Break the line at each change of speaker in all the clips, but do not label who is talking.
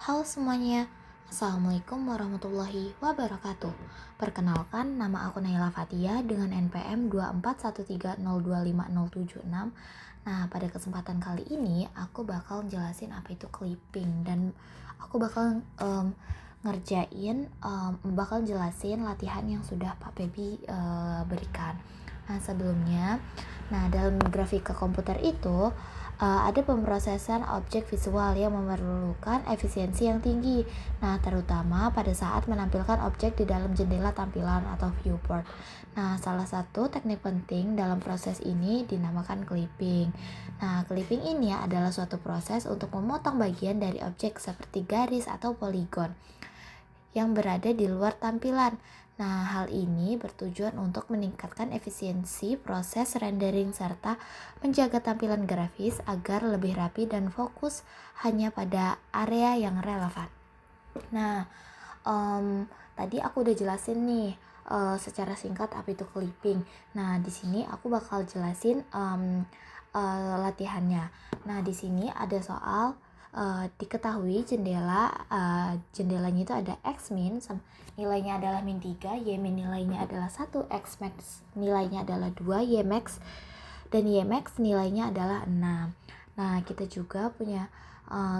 Halo semuanya, Assalamualaikum warahmatullahi wabarakatuh. Perkenalkan, nama aku Naila Fatia dengan NPM 2413025076. Nah, pada kesempatan kali ini aku bakal jelasin apa itu clipping dan aku bakal bakal jelasin latihan yang sudah Pak Pebi berikan. Nah, sebelumnya, dalam grafika komputer itu ada pemrosesan objek visual yang memerlukan efisiensi yang tinggi. Nah, terutama pada saat menampilkan objek di dalam jendela tampilan atau viewport. Nah, salah satu teknik penting dalam proses ini dinamakan clipping. Nah, clipping ini adalah suatu proses untuk memotong bagian dari objek seperti garis atau poligon yang berada di luar tampilan. Nah, hal ini bertujuan untuk meningkatkan efisiensi proses rendering serta menjaga tampilan grafis agar lebih rapi dan fokus hanya pada area yang relevan. Nah, tadi aku udah jelasin nih secara singkat apa itu clipping. Nah, di sini aku bakal jelasin latihannya. Nah, di sini ada soal diketahui jendelanya itu ada x min nilainya adalah min 3, y min nilainya adalah 1, x max nilainya adalah 2, y max dan y max nilainya adalah 6. Nah, kita juga punya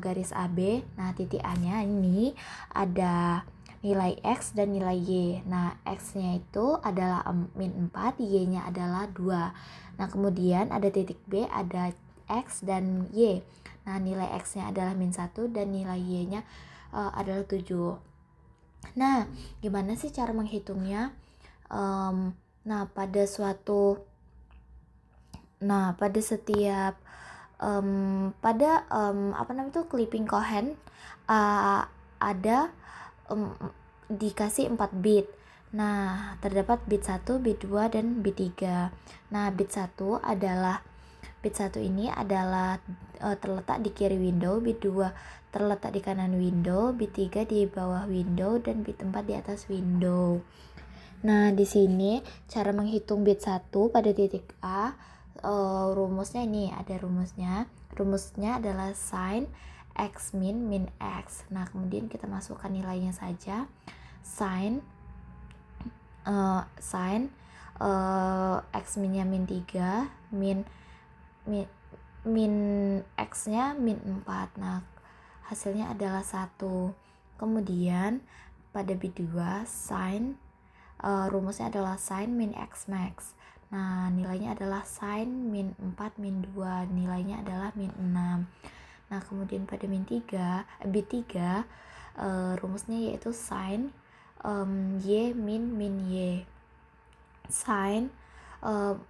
garis AB. Nah, titik A-nya ini ada nilai X dan nilai Y. Nah, X-nya itu adalah min 4, Y-nya adalah 2. Nah, kemudian ada titik B, ada X dan Y. Nah, nilai X-nya adalah min 1 dan nilai Y-nya adalah 7. Nah, gimana sih cara menghitungnya? Nah, pada setiap clipping cohen ada dikasih 4 bit. Nah, terdapat bit 1, bit 2 dan bit 3. Nah, bit 1 ini adalah terletak di kiri window, bit 2 terletak di kanan window, bit 3 di bawah window dan bit 4 di atas window. Nah, di sini cara menghitung bit 1 pada titik A, rumusnya ini ada rumusnya. Rumusnya adalah sin x min min x. Nah, kemudian kita masukkan nilainya saja. Sin x minnya min 3, min x-nya min 4. Nah, hasilnya adalah 1. Kemudian pada bit 2 sin rumusnya adalah sin min x max. Nah, nilainya adalah sin min 4 min 2, nilainya adalah min 6. Nah, kemudian pada bit 3 rumusnya yaitu sin y min y. Sin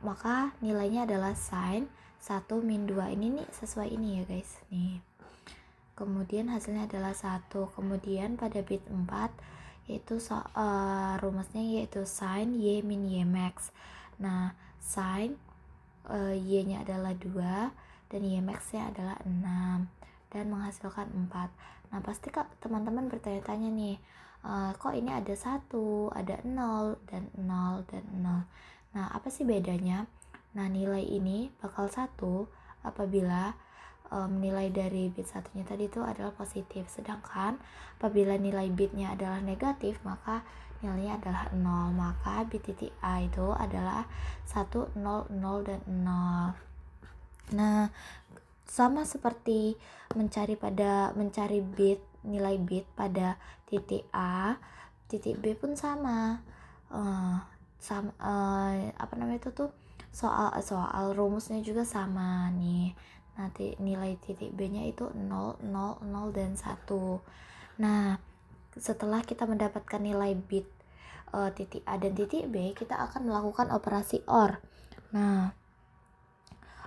maka nilainya adalah sin 1 min 2. Ini nih sesuai ini ya guys nih. Kemudian hasilnya adalah 1. Kemudian pada bit 4 yaitu rumusnya yaitu sin y min y max. Nah, sin y-nya adalah 2 dan y max-nya adalah 6 dan menghasilkan 4. Nah, pasti teman-teman bertanya-tanya nih, kok ini ada 1, ada 0 dan 0 dan 0. Nah, apa sih bedanya? Nah, nilai ini bakal 1 apabila nilai dari bit satunya tadi itu adalah positif, sedangkan apabila nilai bitnya adalah negatif maka nilainya adalah 0. Maka bit titik A itu adalah 1, 0, 0 dan 0. Nah, sama seperti mencari nilai bit pada titik A, titik B pun sama. Soal rumusnya juga sama nih. Nanti nilai titik B-nya itu 0, 0, 0 dan 1. Nah, setelah kita mendapatkan nilai bit titik A dan titik B, kita akan melakukan operasi OR. Nah,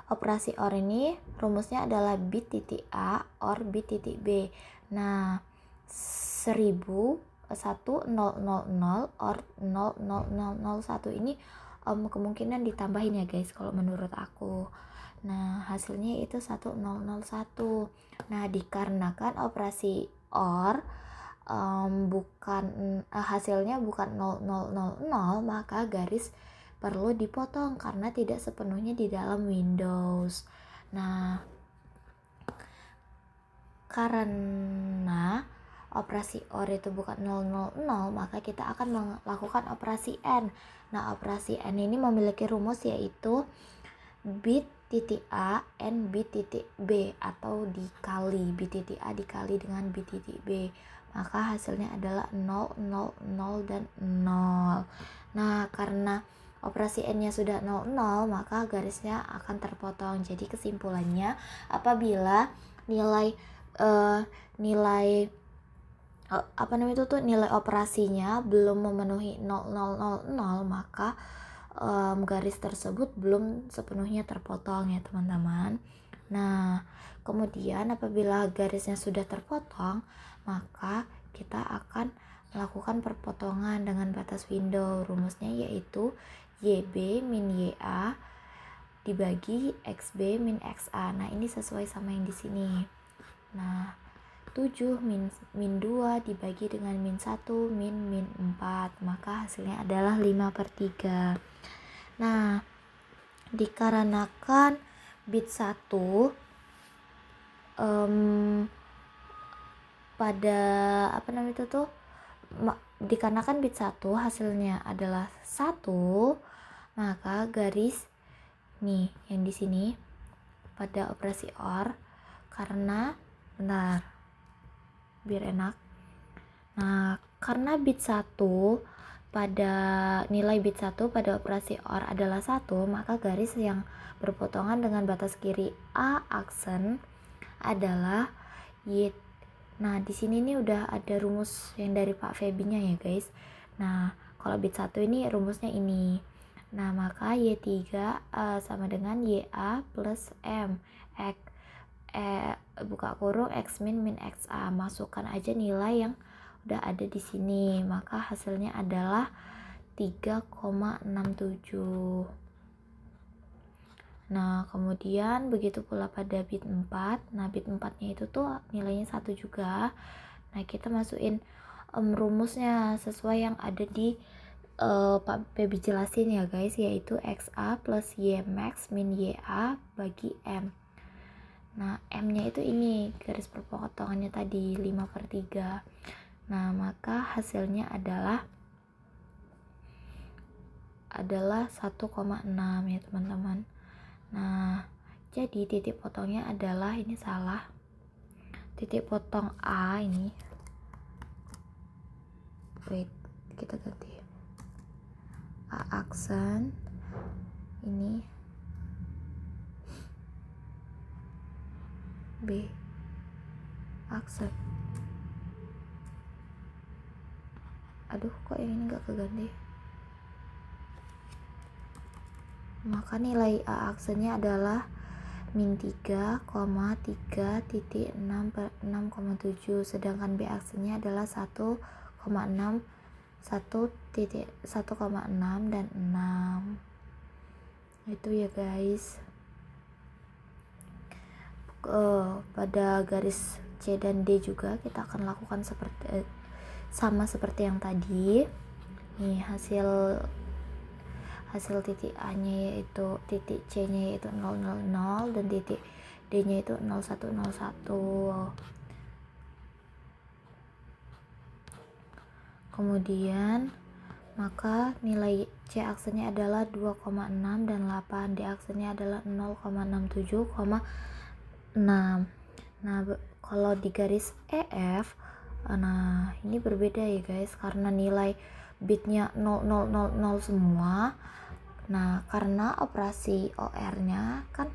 operasi OR ini rumusnya adalah bit titik A OR bit titik B. Nah, 1000 1 0 0 0 OR 0 0 0 0 1 ini kemungkinan ditambahin ya guys kalau menurut aku. Nah, hasilnya itu 1001. Nah, dikarenakan operasi OR hasilnya bukan 0000, maka garis perlu dipotong karena tidak sepenuhnya di dalam Windows. Nah, karena operasi OR itu bukan 000, maka kita akan melakukan operasi AND. Nah, operasi AND ini memiliki rumus yaitu bit titik A and bit titik B, atau dikali bit titik A dikali dengan bit titik B, maka hasilnya adalah 0, 0, 0, dan 0. Nah, karena operasi N nya sudah 0, 0, maka garisnya akan terpotong. Jadi kesimpulannya, apabila nilai nilai operasinya belum memenuhi 0, 0, 0, 0, maka garis tersebut belum sepenuhnya terpotong ya teman-teman. Nah, kemudian apabila garisnya sudah terpotong, maka kita akan melakukan perpotongan dengan batas window. Rumusnya yaitu YB min YA dibagi XB min XA. Nah, ini sesuai sama yang di sini. Nah, 7 min 2 dibagi dengan min 1 min 4, maka hasilnya adalah 5/3. Nah, dikarenakan bit 1 dikarenakan bit 1 hasilnya adalah 1, maka garis nih yang di sini pada operasi OR, karena biar enak. Nah, karena bit 1 pada nilai bit 1 pada operasi OR adalah 1, maka garis yang berpotongan dengan batas kiri A aksen adalah Y. Nah, di sini nih udah ada rumus yang dari Pak Febinya ya, guys. Nah, kalau bit 1 ini rumusnya ini. Nah, maka Y3 sama dengan YA plus M. Buka kurung X min min XA. Masukkan aja nilai yang udah ada di sini, maka hasilnya adalah 3,67. Nah, kemudian begitu pula pada bit 4. Nah, bit 4-nya itu tuh nilainya 1 juga. Nah, kita masukin rumusnya sesuai yang ada di Pak Baby jelasin ya guys, yaitu XA plus Y max min YA bagi M. Nah, M-nya itu ini garis perpotongannya tadi 5/3. Nah, maka hasilnya adalah 1,6 ya teman-teman. Nah, jadi titik potongnya adalah, ini salah, titik potong A ini, kita ganti A aksen, ini B aksen. Aduh, kok yang ini gak keganti. Maka nilai A aksennya adalah min 3,3.6/6,7, sedangkan B aksennya adalah 1,6 dan 6. Itu ya guys. Pada garis C dan D juga kita akan lakukan sama seperti yang tadi. Nih hasil titik A nya yaitu, titik C nya yaitu 000 dan titik D nya itu 0101. Kemudian maka nilai C aksennya adalah 2,6 dan 8, D aksennya adalah 0,67,6. Nah, kalau di garis EF, nah ini berbeda ya guys, karena nilai bitnya 0000 semua. Nah, karena operasi OR-nya kan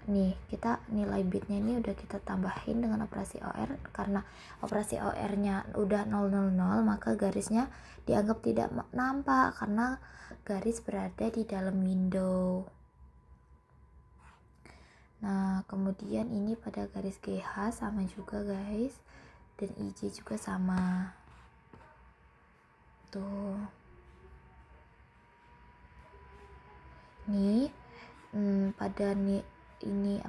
nih, kita nilai bitnya ini udah kita tambahin dengan operasi OR. Karena operasi OR-nya udah 000, maka garisnya dianggap tidak nampak karena garis berada di dalam window. Nah, kemudian ini pada garis GH sama juga guys, dan IJ juga sama tuh. Nih pada ini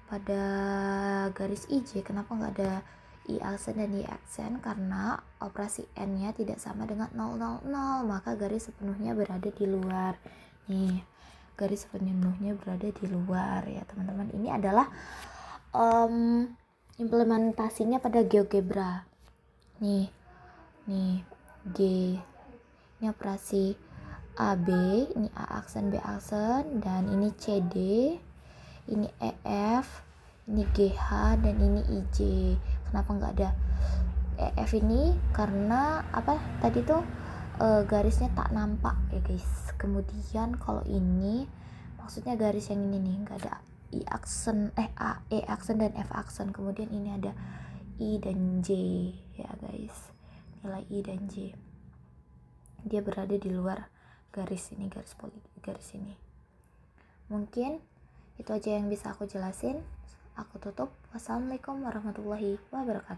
pada garis IJ kenapa nggak ada I aksen dan Y aksen? Karena operasi N nya tidak sama dengan 000, maka garis sepenuhnya berada di luar. Nih, garis sepenuhnya berada di luar ya teman-teman. Ini adalah implementasinya pada GeoGebra. Nih G, ini operasi AB, ini A aksen, B aksen, dan ini CD, ini EF, ini GH, dan ini IJ. Kenapa nggak ada EF ini? Karena apa tadi tuh garisnya tak nampak ya guys. Kemudian kalau ini maksudnya garis yang ini nih, nggak ada I aksen, A, E aksen, dan F aksen. Kemudian ini ada I dan J ya guys, nilai I dan J, dia berada di luar garis ini, garis ini. Mungkin itu aja yang bisa aku jelasin. Aku tutup. Wassalamualaikum warahmatullahi wabarakatuh.